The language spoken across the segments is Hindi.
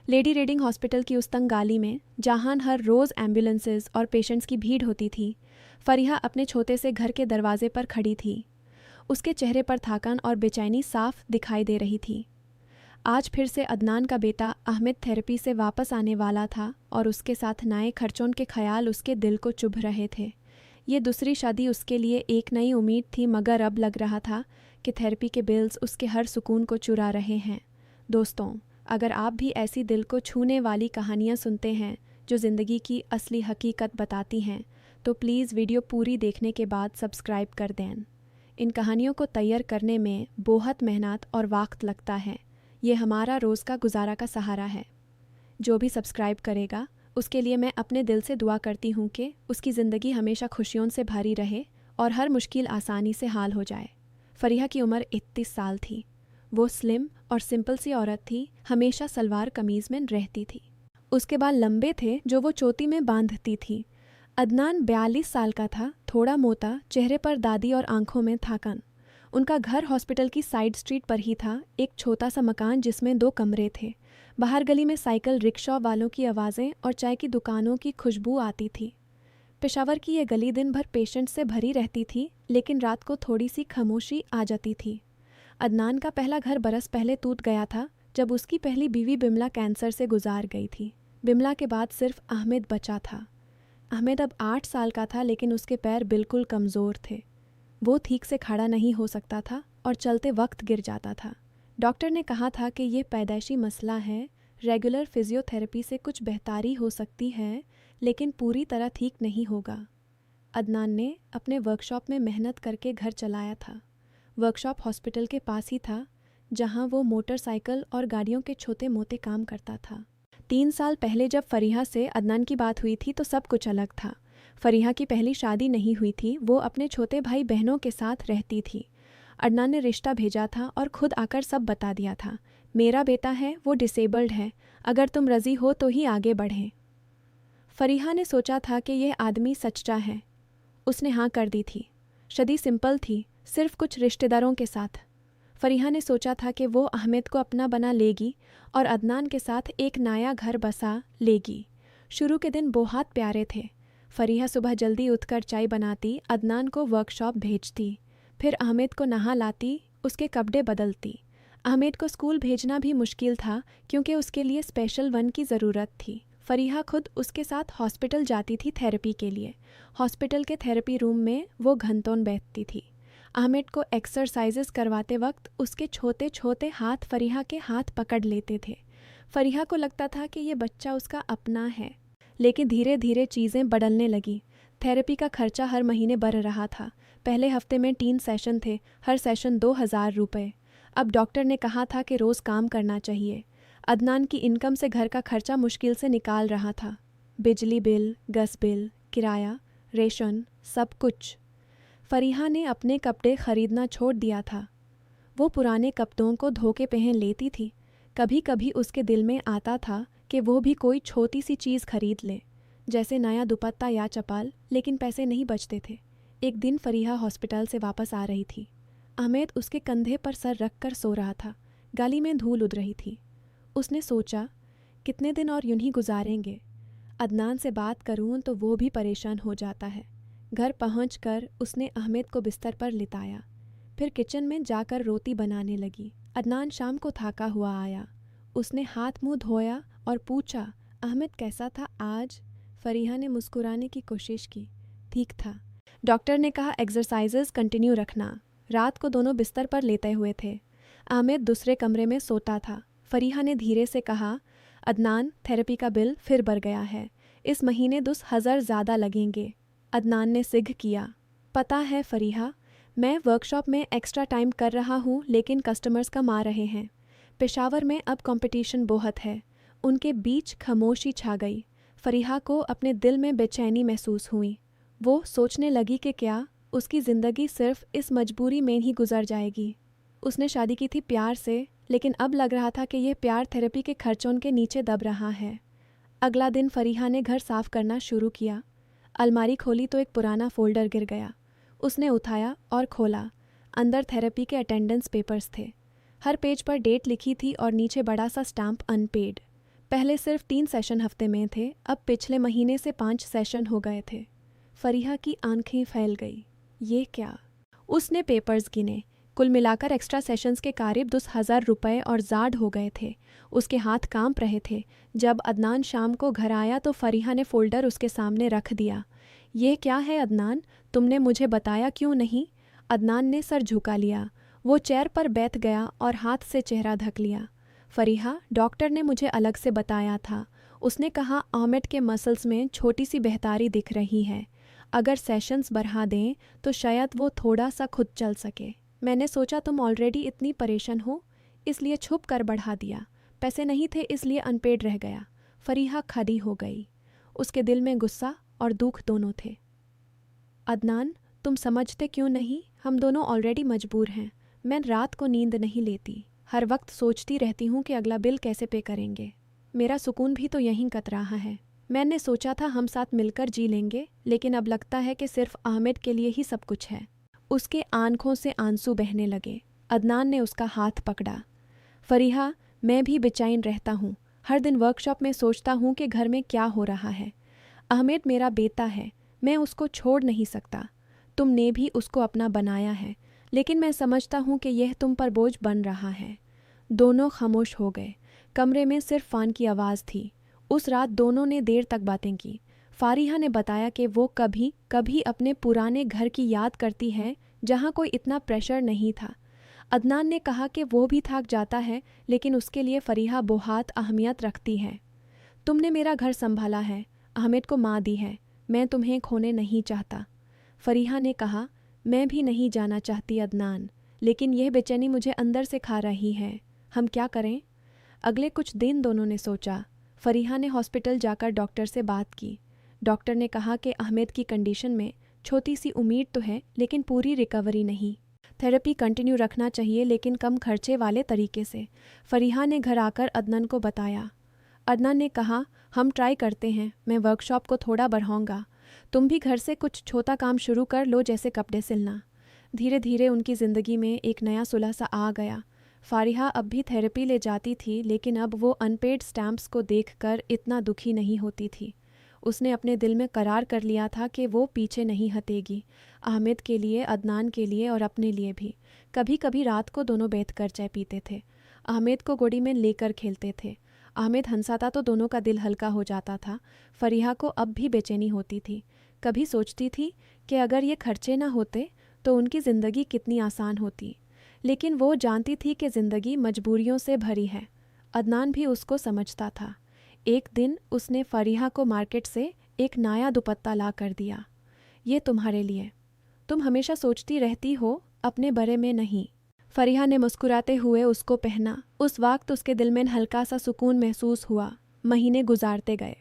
लेडी रेडिंग हॉस्पिटल की उस तंग गाली में, जहां हर रोज़ एम्बुलेंसेज और पेशेंट्स की भीड़ होती थी, फरीहा अपने छोटे से घर के दरवाजे पर खड़ी थी। उसके चेहरे पर थकान और बेचैनी साफ दिखाई दे रही थी। आज फिर से अदनान का बेटा अहमद थेरेपी से वापस आने वाला था और उसके साथ नए खर्चों के ख्याल उसके दिल को चुभ रहे थे। ये दूसरी शादी उसके लिए एक नई उम्मीद थी, मगर अब लग रहा था कि थेरेपी के बिल्स उसके हर सुकून को चुरा रहे हैं। दोस्तों, अगर आप भी ऐसी दिल को छूने वाली कहानियाँ सुनते हैं जो ज़िंदगी की असली हकीकत बताती हैं, तो प्लीज़ वीडियो पूरी देखने के बाद सब्सक्राइब कर दें। इन कहानियों को तैयार करने में बहुत मेहनत और वक्त लगता है। ये हमारा रोज़ का गुजारा का सहारा है। जो भी सब्सक्राइब करेगा उसके लिए मैं अपने दिल से दुआ करती हूँ कि उसकी ज़िंदगी हमेशा खुशियों से भरी रहे और हर मुश्किल आसानी से हाल हो जाए। फरीहा की उम्र 31 साल थी। वो स्लिम और सिंपल सी औरत थी, हमेशा सलवार कमीज़ में रहती थी। उसके बाल लंबे थे जो वो चोटी में बांधती थी। अदनान 42 साल का था, थोड़ा मोटा, चेहरे पर दादी और आंखों में थकान। उनका घर हॉस्पिटल की साइड स्ट्रीट पर ही था, एक छोटा सा मकान जिसमें 2 कमरे थे। बाहर गली में साइकिल रिक्शा वालों की आवाज़ें और चाय की दुकानों की खुशबू आती थी। पेशावर की यह गली दिन भर पेशेंट से भरी रहती थी, लेकिन रात को थोड़ी सी खामोशी आ जाती थी। अदनान का पहला घर बरस पहले टूट गया था, जब उसकी पहली बीवी बिमला कैंसर से गुजार गई थी। बिमला के बाद सिर्फ अहमद बचा था। अहमद अब 8 साल का था, लेकिन उसके पैर बिल्कुल कमज़ोर थे। वो ठीक से खड़ा नहीं हो सकता था और चलते वक्त गिर जाता था। डॉक्टर ने कहा था कि ये पैदाइशी मसला है, रेगुलर फिजियोथेरेपी से कुछ बेहतरी हो सकती है, लेकिन पूरी तरह ठीक नहीं होगा। अदनान ने अपने वर्कशॉप में मेहनत करके घर चलाया था। वर्कशॉप हॉस्पिटल के पास ही था, जहां वो मोटरसाइकिल और गाड़ियों के छोटे मोटे काम करता था। 3 साल पहले जब फरीहा से अदनान की बात हुई थी तो सब कुछ अलग था। फरीहा की पहली शादी नहीं हुई थी, वो अपने छोटे भाई बहनों के साथ रहती थी। अदनान ने रिश्ता भेजा था और खुद आकर सब बता दिया था। मेरा बेटा है, वो डिसेबल्ड है, अगर तुम राज़ी हो तो ही आगे बढ़ें। फरीहा ने सोचा था कि यह आदमी सच्चा है। उसने हाँ कर दी थी। शादी सिंपल थी, सिर्फ कुछ रिश्तेदारों के साथ। फरीहा ने सोचा था कि वो अहमद को अपना बना लेगी और अदनान के साथ एक नया घर बसा लेगी। शुरू के दिन बहुत प्यारे थे। फरीहा सुबह जल्दी उठकर चाय बनाती, अदनान को वर्कशॉप भेजती, फिर अहमद को नहा लाती, उसके कपड़े बदलती। अहमद को स्कूल भेजना भी मुश्किल था, क्योंकि उसके लिए स्पेशल वन की ज़रूरत थी। फरीहा खुद उसके साथ हॉस्पिटल जाती थी थेरेपी के लिए। हॉस्पिटल के थेरेपी रूम में वो घंटों बैठती थी। अहमद को एक्सरसाइजेस करवाते वक्त उसके छोटे छोटे हाथ फरीहा के हाथ पकड़ लेते थे। फरीहा को लगता था कि ये बच्चा उसका अपना है। लेकिन धीरे धीरे चीज़ें बदलने लगी। थेरेपी का खर्चा हर महीने बढ़ रहा था। पहले हफ्ते में 3 सेशन थे, हर सेशन 2000 रुपये। अब डॉक्टर ने कहा था कि रोज़ काम करना चाहिए। अदनान की इनकम से घर का खर्चा मुश्किल से निकाल रहा था। बिजली बिल, गैस बिल, किराया, रेशन, सब कुछ। फरीहा ने अपने कपड़े खरीदना छोड़ दिया था। वो पुराने कपड़ों को धो के पहन लेती थी। कभी कभी उसके दिल में आता था कि वो भी कोई छोटी सी चीज़ खरीद ले, जैसे नया दुपट्टा या चप्पल, लेकिन पैसे नहीं बचते थे। एक दिन फरीहा हॉस्पिटल से वापस आ रही थी। अहमद उसके कंधे पर सर रख कर सो रहा था। गाली में धूल उड़ रही थी। उसने सोचा, कितने दिन और यूं ही गुजारेंगे। अदनान से बात करूं तो वो भी परेशान हो जाता है। घर पहुंचकर उसने अहमद को बिस्तर पर लिटाया, फिर किचन में जाकर रोटी बनाने लगी। अदनान शाम को थका हुआ आया। उसने हाथ मुंह धोया और पूछा, अहमद कैसा था आज? फरीहा ने मुस्कुराने की कोशिश की। ठीक था। डॉक्टर ने कहा एक्सरसाइजेस कंटिन्यू रखना। रात को दोनों बिस्तर पर लेटे हुए थे। अहमद दूसरे कमरे में सोता था। फरीहा ने धीरे से कहा, अदनान, थेरेपी का बिल फिर बढ़ गया है। इस महीने 10,000 ज़्यादा लगेंगे। अदनान ने सिग किया। पता है फरीहा, मैं वर्कशॉप में एक्स्ट्रा टाइम कर रहा हूँ, लेकिन कस्टमर्स कम आ रहे हैं। पेशावर में अब कंपटीशन बहुत है। उनके बीच खामोशी छा गई। फरीहा को अपने दिल में बेचैनी महसूस हुई। वो सोचने लगी कि क्या उसकी ज़िंदगी सिर्फ इस मजबूरी में ही गुजर जाएगी। उसने शादी की थी प्यार से, लेकिन अब लग रहा था कि यह प्यार थेरेपी के खर्चों के नीचे दब रहा है। अगला दिन फरीहा ने घर साफ करना शुरू किया। अलमारी खोली तो एक पुराना फोल्डर गिर गया। उसने उठाया और खोला। अंदर थेरेपी के अटेंडेंस पेपर्स थे। हर पेज पर डेट लिखी थी और नीचे बड़ा सा स्टैम्प अनपेड। पहले सिर्फ 3 सेशन हफ्ते में थे, अब पिछले महीने से 5 सेशन हो गए थे। फरीहा की आंखें फैल गई। ये क्या? उसने पेपर्स गिने। कुल मिलाकर एक्स्ट्रा सेशंस के करीब 10,000 रुपये और ज़ाड हो गए थे। उसके हाथ कांप रहे थे। जब अदनान शाम को घर आया तो फरीहा ने फ़ोल्डर उसके सामने रख दिया। ये क्या है अदनान? तुमने मुझे बताया क्यों नहीं? अदनान ने सर झुका लिया। वो चेयर पर बैठ गया और हाथ से चेहरा ढक लिया। फरीहा, डॉक्टर ने मुझे अलग से बताया था। उसने कहा आहमेद के मसल्स में छोटी सी बेहतारी दिख रही है। अगर सेशंस बढ़ा दें तो शायद वो थोड़ा सा खुद चल सके। मैंने सोचा तुम ऑलरेडी इतनी परेशान हो, इसलिए छुप कर बढ़ा दिया। पैसे नहीं थे इसलिए अनपेड रह गया। फरीहा खड़ी हो गई। उसके दिल में गुस्सा और दुख दोनों थे। अदनान, तुम समझते क्यों नहीं? हम दोनों ऑलरेडी मजबूर हैं। मैं रात को नींद नहीं लेती। हर वक्त सोचती रहती हूँ कि अगला बिल कैसे पे करेंगे। मेरा सुकून भी तो यहीं कत रहा है। मैंने सोचा था हम साथ मिलकर जी लेंगे, लेकिन अब लगता है कि सिर्फ आहमेद के लिए ही सब कुछ है। उसके आंखों से आंसू बहने लगे। अदनान ने उसका हाथ पकड़ा। फरीहा, मैं भी बेचैन रहता हूँ। हर दिन वर्कशॉप में सोचता हूँ कि घर में क्या हो रहा है। आहमेद मेरा बेटा है, मैं उसको छोड़ नहीं सकता। तुमने भी उसको अपना बनाया है, लेकिन मैं समझता हूँ कि यह तुम पर बोझ बन रहा है। दोनों खामोश हो गए। कमरे में सिर्फ फ़ान की आवाज़ थी। उस रात दोनों ने देर तक बातें की। फारिहा ने बताया कि वो कभी कभी अपने पुराने घर की याद करती है जहाँ कोई इतना प्रेशर नहीं था। अदनान ने कहा कि वो भी थक जाता है, लेकिन उसके लिए फरीहा बहुत अहमियत रखती है। तुमने मेरा घर संभाला है, आहमेद को माँ दी है, मैं तुम्हें खोने नहीं चाहता। फरीहा ने कहा, मैं भी नहीं जाना चाहती अदनान, लेकिन यह बेचैनी मुझे अंदर से खा रही है। हम क्या करें? अगले कुछ दिन दोनों ने सोचा। फरीहा ने हॉस्पिटल जाकर डॉक्टर से बात की। डॉक्टर ने कहा कि आहमेद की कंडीशन में छोटी सी उम्मीद तो है, लेकिन पूरी रिकवरी नहीं। थेरेपी कंटिन्यू रखना चाहिए, लेकिन कम खर्चे वाले तरीके से। फरीहा ने घर आकर अदनान को बताया। अदनान ने कहा, हम ट्राई करते हैं, मैं वर्कशॉप को थोड़ा बढ़ाऊंगा। तुम भी घर से कुछ छोटा काम शुरू कर लो, जैसे कपड़े सिलना। धीरे धीरे उनकी ज़िंदगी में एक नया सुलह सा आ गया। फारिहा अब भी थेरेपी ले जाती थी, लेकिन अब वो अनपेड स्टैम्प्स को देखकर इतना दुखी नहीं होती थी। उसने अपने दिल में करार कर लिया था कि वो पीछे नहीं हटेगी। आहमेद के लिए, अदनान के लिए और अपने लिए भी। कभी कभी रात को दोनों बैठकर चाय पीते थे। आहमेद को गोदी में लेकर खेलते थे। आहमेद हंसाता तो दोनों का दिल हल्का हो जाता था। फरीहा को अब भी बेचैनी होती थी। कभी सोचती थी कि अगर ये खर्चे ना होते तो उनकी ज़िंदगी कितनी आसान होती, लेकिन वो जानती थी कि ज़िंदगी मजबूरियों से भरी है। अदनान भी उसको समझता था। एक दिन उसने फरीहा को मार्केट से एक नया दुपट्टा ला कर दिया। ये तुम्हारे लिए, तुम हमेशा सोचती रहती हो, अपने बारे में नहीं। फरीहा ने मुस्कुराते हुए उसको पहना। उस वक्त उसके दिल में हल्का सा सुकून महसूस हुआ। महीने गुजारते गए।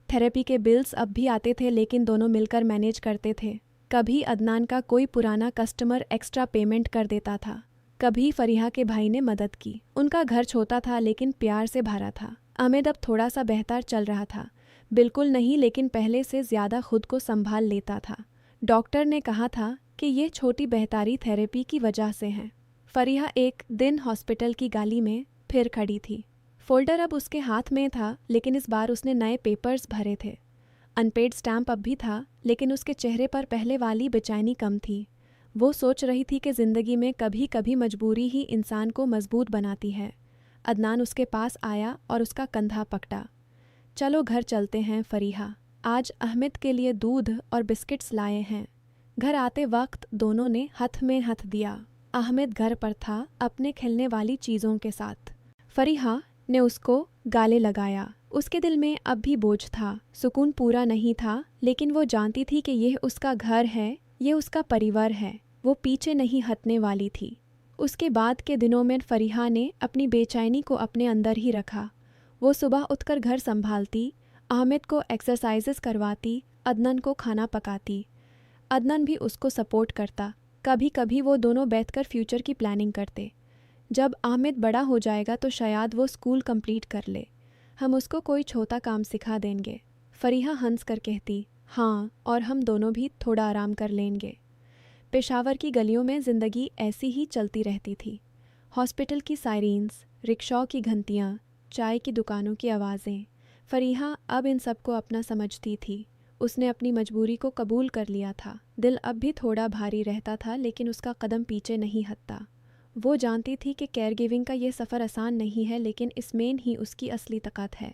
थेरेपी के बिल्स अब भी आते थे, लेकिन दोनों मिलकर मैनेज करते थे। कभी अदनान का कोई पुराना कस्टमर एक्स्ट्रा पेमेंट कर देता था, कभी फरीहा के भाई ने मदद की। उनका घर छोटा था, लेकिन प्यार से भरा था। आहमेद अब थोड़ा सा बेहतर चल रहा था। बिल्कुल नहीं, लेकिन पहले से ज़्यादा खुद को संभाल लेता था। डॉक्टर ने कहा था कि ये छोटी बेहतारी थेरेपी की वजह से है। फरीहा एक दिन हॉस्पिटल की गाली में फिर खड़ी थी। फोल्डर अब उसके हाथ में था, लेकिन इस बार उसने नए पेपर्स भरे थे। अनपेड स्टैम्प अब भी था, लेकिन उसके चेहरे पर पहले वाली बेचैनी कम थी। वो सोच रही थी कि ज़िंदगी में कभी कभी मजबूरी ही इंसान को मजबूत बनाती है। अदनान उसके पास आया और उसका कंधा पकड़ा। चलो घर चलते हैं फरीहा, आज आहमेद के लिए दूध और बिस्किट्स लाए हैं। घर आते वक्त दोनों ने हाथ में हाथ दिया। आहमेद घर पर था, अपने खेलने वाली चीज़ों के साथ। फरीहा ने उसको गाले लगाया। उसके दिल में अब भी बोझ था, सुकून पूरा नहीं था, लेकिन वो जानती थी कि यह उसका घर है, ये उसका परिवार है। वो पीछे नहीं हटने वाली थी। उसके बाद के दिनों में फरीहा ने अपनी बेचैनी को अपने अंदर ही रखा। वो सुबह उठकर घर संभालती, आहमेद को एक्सरसाइजेस करवाती, अदनान को खाना पकाती। अदनान भी उसको सपोर्ट करता। कभी कभी वो दोनों बैठकर फ्यूचर की प्लानिंग करते। जब आहमेद बड़ा हो जाएगा तो शायद वो स्कूल कंप्लीट कर ले, हम उसको कोई छोटा काम सिखा देंगे। फरीहा हंस कर कहती, हाँ, और हम दोनों भी थोड़ा आराम कर लेंगे। पेशावर की गलियों में ज़िंदगी ऐसी ही चलती रहती थी। हॉस्पिटल की सायरेन्स, रिक्शा की घंटियाँ, चाय की दुकानों की आवाज़ें। फरीहा अब इन सबको अपना समझती थी। उसने अपनी मजबूरी को कबूल कर लिया था। दिल अब भी थोड़ा भारी रहता था, लेकिन उसका कदम पीछे नहीं हटता। वो जानती थी कि केयर गिविंग का ये सफ़र आसान नहीं है, लेकिन इसमें ही उसकी असली ताकत है।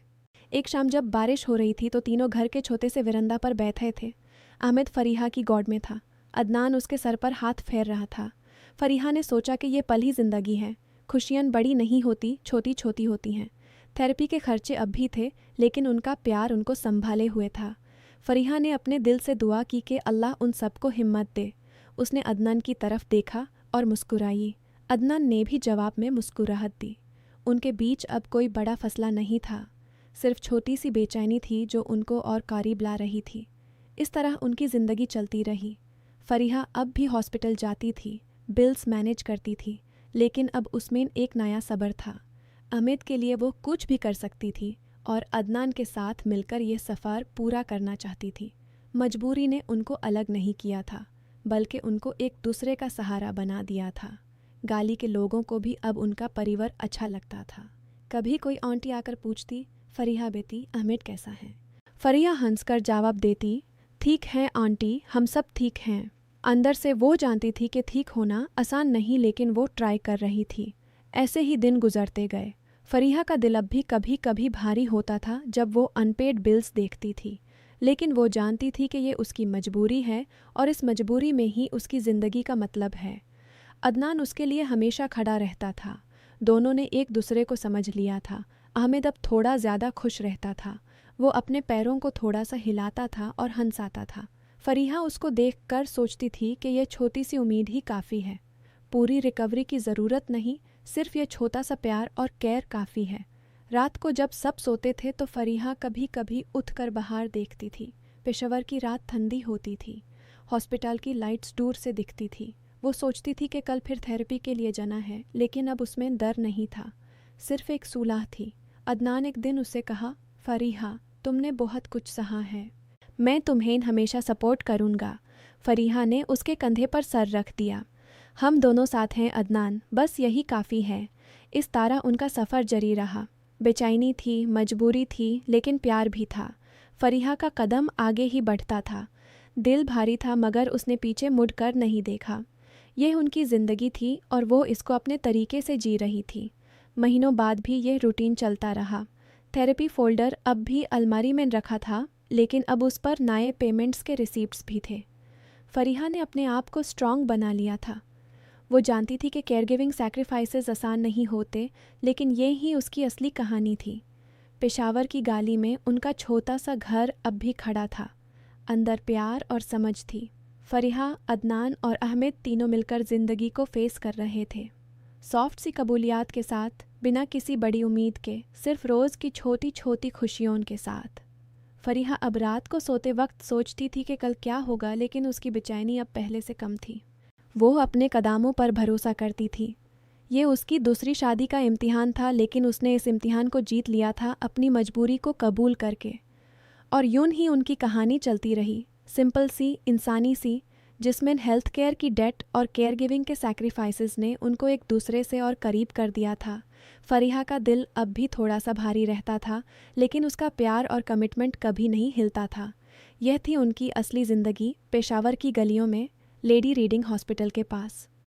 एक शाम जब बारिश हो रही थी तो तीनों घर के छोटे से वरांडा पर बैठे थे। अहमद फरीहा की गॉड में था। अदनान उसके सर पर हाथ फेर रहा था। फरीहा ने सोचा कि ये पल ही ज़िंदगी है। खुशियाँ बड़ी नहीं होती, छोटी छोटी होती हैं। थेरेपी के खर्चे अब भी थे, लेकिन उनका प्यार उनको संभाले हुए था। फरीहा ने अपने दिल से दुआ की कि अल्लाह उन सबको हिम्मत दे। उसने अदनान की तरफ देखा और मुस्कुराई। अदनान ने भी जवाब में मुस्कुराहट दी। उनके बीच अब कोई बड़ा फैसला नहीं था, सिर्फ छोटी सी बेचैनी थी जो उनको और करीब ला रही थी। इस तरह उनकी ज़िंदगी चलती रही। फरीहा अब भी हॉस्पिटल जाती थी, बिल्स मैनेज करती थी, लेकिन अब उसमें एक नया सब्र था। अमित के लिए वो कुछ भी कर सकती थी और अदनान के साथ मिलकर ये सफ़र पूरा करना चाहती थी। मजबूरी ने उनको अलग नहीं किया था, बल्कि उनको एक दूसरे का सहारा बना दिया था। गाली के लोगों को भी अब उनका परिवार अच्छा लगता था। कभी कोई आंटी आकर पूछती, फरीहा बेटी अमित कैसा है? फरीहा हंसकर जवाब देती, ठीक है आंटी, हम सब ठीक हैं। अंदर से वो जानती थी कि ठीक होना आसान नहीं, लेकिन वो ट्राई कर रही थी। ऐसे ही दिन गुजरते गए। फरीहा का दिल अब भी कभी कभी भारी होता था जब वो अनपेड बिल्स देखती थी, लेकिन वो जानती थी कि ये उसकी मजबूरी है और इस मजबूरी में ही उसकी ज़िंदगी का मतलब है। अदनान उसके लिए हमेशा खड़ा रहता था। दोनों ने एक दूसरे को समझ लिया था। अहमद अब थोड़ा ज़्यादा खुश रहता था। वो अपने पैरों को थोड़ा सा हिलाता था और हंसाता था। फरीहा उसको देखकर सोचती थी कि यह छोटी सी उम्मीद ही काफ़ी है। पूरी रिकवरी की ज़रूरत नहीं, सिर्फ यह छोटा सा प्यार और केयर काफ़ी है। रात को जब सब सोते थे तो फरीहा कभी कभी उठकर बाहर देखती थी। पेशावर की रात ठंडी होती थी। हॉस्पिटल की लाइट्स दूर से दिखती थी। वो सोचती थी कि कल फिर थेरेपी के लिए जाना है, लेकिन अब उसमें डर नहीं था, सिर्फ एक सुलह थी। अदनान एक दिन उससे कहा, फरीहा तुमने बहुत कुछ सहा है, मैं तुम्हें हमेशा सपोर्ट करूँगा। फरीहा ने उसके कंधे पर सर रख दिया। हम दोनों साथ हैं अदनान, बस यही काफ़ी है। इस तरह उनका सफ़र जारी रहा। बेचैनी थी, मजबूरी थी, लेकिन प्यार भी था। फरीहा का कदम आगे ही बढ़ता था। दिल भारी था, मगर उसने पीछे मुड़कर नहीं देखा। यह उनकी ज़िंदगी थी और वो इसको अपने तरीके से जी रही थी। महीनों बाद भी यह रूटीन चलता रहा। थेरेपी फ़ोल्डर अब भी अलमारी में रखा था, लेकिन अब उस पर नए पेमेंट्स के रिसीप्ट्स भी थे। फरीहा ने अपने आप को स्ट्रॉन्ग बना लिया था। वो जानती थी कि केयर गिविंग सैक्रिफाइसेस आसान नहीं होते, लेकिन ये ही उसकी असली कहानी थी। पेशावर की गाली में उनका छोटा सा घर अब भी खड़ा था। अंदर प्यार और समझ थी। फरीहा, अदनान और अहमद तीनों मिलकर ज़िंदगी को फेस कर रहे थे, सॉफ्ट सी कबूलियात के साथ, बिना किसी बड़ी उम्मीद के, सिर्फ रोज़ की छोटी छोटी खुशियों के साथ। फरीहा अब रात को सोते वक्त सोचती थी कि कल क्या होगा, लेकिन उसकी बेचैनी अब पहले से कम थी। वो अपने कदमों पर भरोसा करती थी। ये उसकी दूसरी शादी का इम्तिहान था, लेकिन उसने इस इम्तिहान को जीत लिया था अपनी मजबूरी को कबूल करके। और यूं ही उनकी कहानी चलती रही, सिंपल सी, इंसानी सी, जिसमें हेल्थ केयर की डेट और केयर गिविंग के सैक्रिफाइसेस ने उनको एक दूसरे से और करीब कर दिया था। फरीहा का दिल अब भी थोड़ा सा भारी रहता था, लेकिन उसका प्यार और कमिटमेंट कभी नहीं हिलता था। यह थी उनकी असली ज़िंदगी, पेशावर की गलियों में, लेडी रीडिंग हॉस्पिटल के पास।